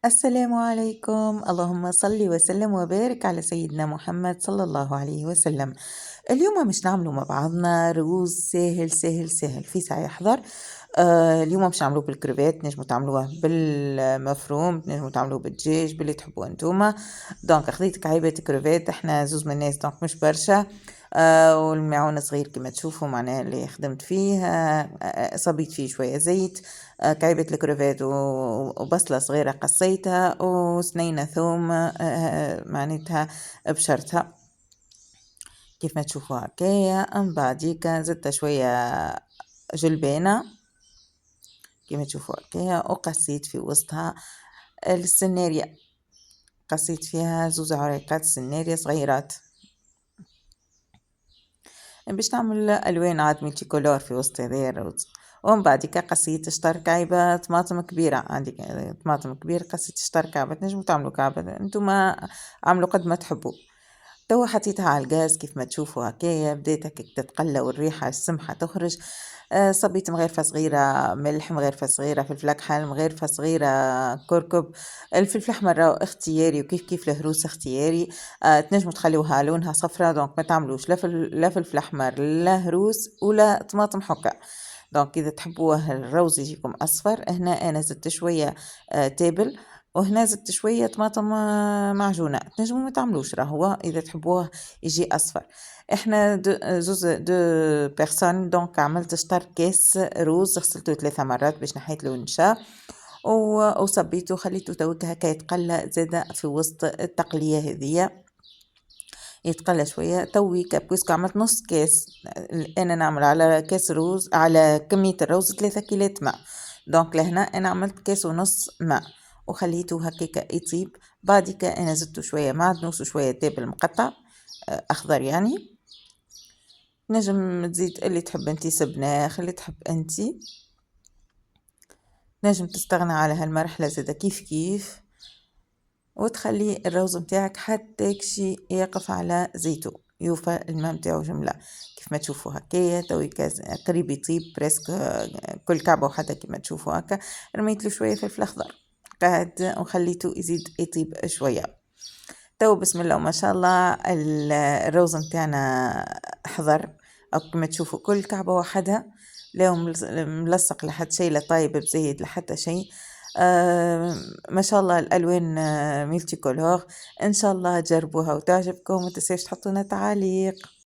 السلام عليكم، اللهم صل وسلم وبارك على سيدنا محمد صلى الله عليه وسلم. اليوم مش نعملوا مع بعضنا رز ساهل ساهل ساهل في ساعة يحضر. اليوم مش نعملوه بالكريفات، نجموا تعملوه بالمفروم، نجموا تعملوه بالدجاج باللي تحبوا انتوما. دونك خذيت كعيبة كريفات، احنا زوز من الناس دونك مش برشا. والمعون صغير كما تشوفوا معناها اللي خدمت فيه. صبيت فيه شوية زيت. كعيبة الكريفات وبصلة صغيرة قصيتها وسنينة ثوم معناتها بشرتها كيف ما تشوفوا هكايا. من بعديكا زدت شوية جلبانة كيما تشوفوا هكايا، وقصيت في وسطها السنارية، قصيت فيها زوز عريقات سنارية صغيرات باش نعمل الوان عاد ملتي كولور في وسط هذايا الرز. ومن بعديكا قصيت شطر كعيبة طماطم كبيرة، عندي طماطم كبير قصيت شطر كعبة، تنجموا تعملوا كعبة انتوما عملوا قد ما تحبوا. توا حطيتها على الغاز كيف ما تشوفوا هكايا، بديت هكاك تتقلى والريحة السمحة تخرج. صبيت مغرفة صغيرة ملح، مغرفة صغيرة فلفل أكحل، مغرفة صغيرة كركب. الفلفل الأحمر راهو اختياري وكيف كيف الهروس اختياري. تنجموا تخليوها لونها صفرا، دونك ما تعملوش لا فلفل أحمر لا هروس ولا طماطم حكة. دونك إذا تحبوه الروز يجيكم أصفر، هنا أنا زدت شوية تابل، وهنا زدت شوية طماطم معجونة. تنجموا ما تعملوش راهو إذا تحبوه يجي أصفر. احنا زوز دو بيرسون، دونك عملت شطر كاس روز غسلته 3 مرات باش نحيت له النشا، وصبيته خليته توك هكا يتقلى زادا في وسط التقلية هذية، يتقلى شوية تويكا بويسكو عملت نص كاس. انا نعمل على كاس روز على كمية الروز 3 كيلات ماء، دونك لهنا انا عملت كاس ونص ماء وخليته هكاكا يطيب. بعديكا انا زدته شوية معدنوس وشوية تابل مقطع اخضر يعني. نجم تزيد اللي تحب انتي سبناخ اللي تحب انتي، نجم تستغنى على هالمرحلة زادا كيف كيف، وتخلي الروز متاعك حتى كشي يقف على زيتو يوفى الماء متاعو جملة. كيف ما تشوفوا هكايا توي قريب يطيب بريسك كل كعبة وحتى كيما تشوفوا هكا. رميت له شوية فلفل أخضر قاعد وخليته يزيد يطيب شوية. تو بسم الله وما شاء الله الروز متاعنا حضر، أو كما تشوفوا كل كعبة وحدها، لا ملصق لحد شيء لا طايب بزايد لحتى شيء. ما شاء الله الألوان ميلتي كولور. إن شاء الله تجربوها وتعجبكم، ومتنساوش تحطونا تعاليق.